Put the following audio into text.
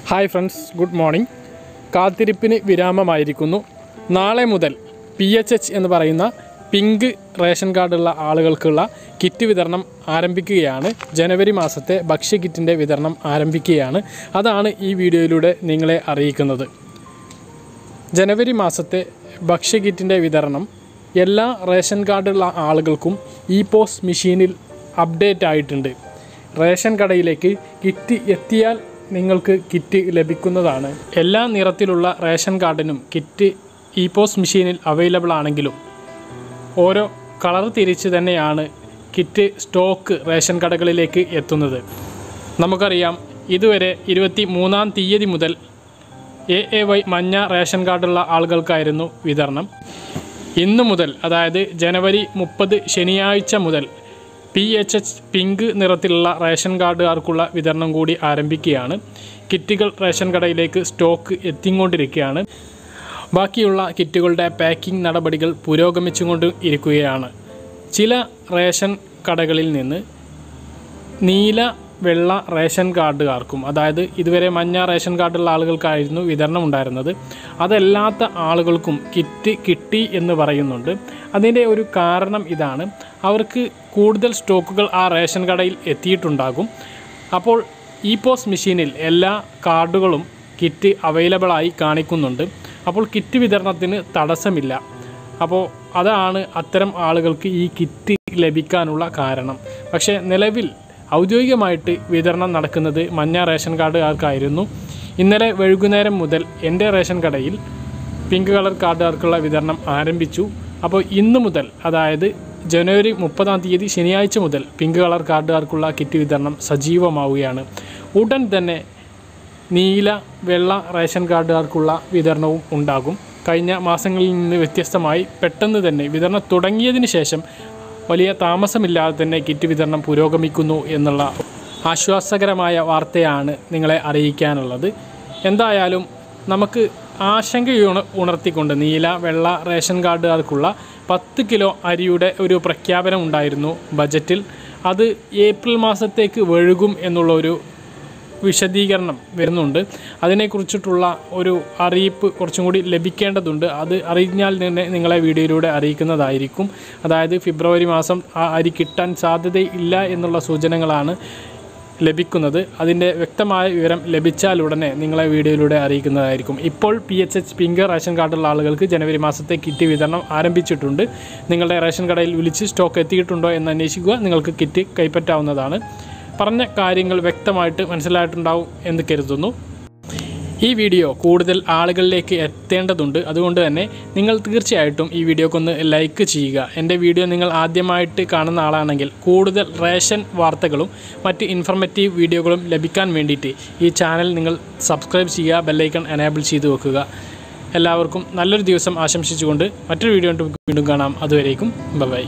Hi friends, good morning. കാത്തിരിപ്പിന് വിരാമമായിരിക്കുന്നു. നാളെ മുതൽ PHH എന്ന് പറയുന്ന പിങ്ക് റേഷൻ കാർഡുള്ള ആളുകൾക്കുള്ള കിറ്റ് വിതരണം ആരംഭിക്കുകയാണ്. ജനുവരി മാസത്തെ ഭക്ഷ്യ കിറ്റിൻ്റെ വിതരണം ആരംഭിക്കുകയാണ്. അതാണ് ഈ വീഡിയോയിലൂടെ നിങ്ങളെ അറിയിക്കുന്നത്. ജനുവരി മാസത്തെ ഭക്ഷ്യ കിറ്റിൻ്റെ വിതരണം എല്ലാ റേഷൻ കാർഡുള്ള ആളുകൾക്കും POS മെഷീനിൽ അപ്ഡേറ്റ് ആയിട്ടുണ്ട്. റേഷൻ കടയിലേക്ക് കിറ്റ് എത്തിയാൽ നിങ്ങൾക്ക് കിറ്റ് ലഭിക്കുന്നതാണ്. എല്ലാ നിറത്തിലുള്ള റേഷൻ കാർഡിനും കിറ്റ് POS മെഷീനിൽ അവൈലബിൾ ആണെങ്കിലും ഓരോ കളർ തിരിച്ച് തന്നെയാണ് കിറ്റ് സ്റ്റോക്ക് റേഷൻ കടകളിലേക്ക് എത്തുന്നത്. നമുക്കറിയാം, ഇതുവരെ 23-ാം തീയതി മുതൽ AAY മഞ്ഞ റേഷൻ കാർഡുള്ള ആളുകൾക്കായിരുന്നു വിതരണം. ഇന്നു മുതൽ, അതായത് ജനുവരി 30 ശനിയാഴ്ച മുതൽ PHH പിങ്ക് നിറത്തിലുള്ള റേഷൻ കാർഡുകാർക്കുള്ള വിതരണം കൂടി ആരംഭിക്കുകയാണ്. കിറ്റുകൾ റേഷൻ കടയിലേക്ക് സ്റ്റോക്ക് എത്തിക്കൊണ്ടിരിക്കുകയാണ്. ബാക്കിയുള്ള കിറ്റുകളുടെ പാക്കിംഗ് നടപടികൾ പുരോഗമിച്ചുകൊണ്ട് ഇരിക്കുകയാണ്. ചില റേഷൻ കടകളിൽ നിന്ന് നീല വെള്ള റേഷൻ കാർഡുകാർക്കും, അതായത് ഇതുവരെ മഞ്ഞ റേഷൻ കാർഡുള്ള ആളുകൾക്കായിരുന്നു വിതരണം ഉണ്ടായിരുന്നത്, അതല്ലാത്ത ആളുകൾക്കും കിറ്റ് കിട്ടി എന്ന് പറയുന്നുണ്ട്. അതിൻ്റെ ഒരു കാരണം ഇതാണ്: അവർക്ക് കൂടുതൽ സ്റ്റോക്കുകൾ ആ റേഷൻ കടയിൽ എത്തിയിട്ടുണ്ടാകും. അപ്പോൾ POS മെഷീനിൽ എല്ലാ കാർഡുകളും കിറ്റ് അവൈലബിളായി കാണിക്കുന്നുണ്ട്. അപ്പോൾ കിറ്റ് വിതരണത്തിന് തടസ്സമില്ല. അപ്പോൾ അതാണ് അത്തരം ആളുകൾക്ക് ഈ കിറ്റ് ലഭിക്കാനുള്ള കാരണം. പക്ഷേ നിലവിൽ ഔദ്യോഗികമായിട്ട് വിതരണം നടക്കുന്നത് മഞ്ഞ റേഷൻ കാർഡുകാർക്കായിരുന്നു. ഇന്നലെ വൈകുന്നേരം മുതൽ എൻ്റെ റേഷൻ കടയിൽ പിങ്ക് കളർ കാർഡുകാർക്കുള്ള വിതരണം ആരംഭിച്ചു. അപ്പോൾ ഇന്ന് മുതൽ, അതായത് ജനുവരി 30-ാം തീയതി ശനിയാഴ്ച മുതൽ പിങ്ക് കളർ കാർഡുകാർക്കുള്ള കിറ്റ് വിതരണം സജീവമാവുകയാണ്. ഉടൻ തന്നെ നീല വെള്ള റേഷൻ കാർഡുകാർക്കുള്ള വിതരണവും ഉണ്ടാകും. കഴിഞ്ഞ മാസങ്ങളിൽ നിന്ന് വ്യത്യസ്തമായി പെട്ടെന്ന് തന്നെ വിതരണം തുടങ്ങിയതിന് ശേഷം വലിയ താമസമില്ലാതെ തന്നെ കിറ്റ് വിതരണം പുരോഗമിക്കുന്നു എന്നുള്ള ആശ്വാസകരമായ വാർത്തയാണ് നിങ്ങളെ അറിയിക്കാനുള്ളത്. എന്തായാലും നമുക്ക് ആശങ്ക ഉണർത്തിക്കൊണ്ട് നീല വെള്ള റേഷൻ കാർഡുകാർക്കുള്ള 10 കിലോ അരിയുടെ ഒരു പ്രഖ്യാപനം ഉണ്ടായിരുന്നു ബജറ്റിൽ. അത് ഏപ്രിൽ മാസത്തേക്ക് വഴുകും എന്നുള്ളൊരു വിശദീകരണം വരുന്നുണ്ട്. അതിനെക്കുറിച്ചിട്ടുള്ള ഒരു അറിയിപ്പ് കുറച്ചും കൂടി ലഭിക്കേണ്ടതുണ്ട്. അത് അറിഞ്ഞാൽ തന്നെ നിങ്ങളെ വീഡിയോയിലൂടെ അറിയിക്കുന്നതായിരിക്കും. അതായത് ഫെബ്രുവരി മാസം ആ അരി കിട്ടാൻ സാധ്യതയില്ല എന്നുള്ള സൂചനകളാണ് ലഭിക്കുന്നത്. അതിൻ്റെ വ്യക്തമായ വിവരം ലഭിച്ചാൽ ഉടനെ നിങ്ങളെ വീഡിയോയിലൂടെ അറിയിക്കുന്നതായിരിക്കും. ഇപ്പോൾ PHH പിങ്ക് റേഷൻ കാർഡുള്ള ആളുകൾക്ക് ജനുവരി മാസത്തെ കിറ്റ് വിതരണം ആരംഭിച്ചിട്ടുണ്ട്. നിങ്ങളുടെ റേഷൻ കടയിൽ വിളിച്ച് സ്റ്റോക്ക് എത്തിയിട്ടുണ്ടോ എന്ന് അന്വേഷിക്കുക. നിങ്ങൾക്ക് കിറ്റ് കൈപ്പറ്റാവുന്നതാണ്. പറഞ്ഞ കാര്യങ്ങൾ വ്യക്തമായിട്ട് മനസ്സിലായിട്ടുണ്ടാവും എന്ന് കരുതുന്നു. ഈ വീഡിയോ കൂടുതൽ ആളുകളിലേക്ക് എത്തേണ്ടതുണ്ട്. അതുകൊണ്ട് തന്നെ നിങ്ങൾ തീർച്ചയായിട്ടും ഈ വീഡിയോക്കൊന്ന് ലൈക്ക് ചെയ്യുക. എൻ്റെ വീഡിയോ നിങ്ങൾ ആദ്യമായിട്ട് കാണുന്ന ആളാണെങ്കിൽ കൂടുതൽ റേഷൻ വാർത്തകളും മറ്റ് ഇൻഫർമേറ്റീവ് വീഡിയോകളും ലഭിക്കാൻ വേണ്ടിയിട്ട് ഈ ചാനൽ നിങ്ങൾ സബ്സ്ക്രൈബ് ചെയ്യുക, ബെല്ലൈക്കൺ എനേബിൾ ചെയ്ത് വെക്കുക. എല്ലാവർക്കും നല്ലൊരു ദിവസം ആശംസിച്ചുകൊണ്ട് മറ്റൊരു വീഡിയോ വീണ്ടും കാണാം. അതുവരേക്കും ബൈ.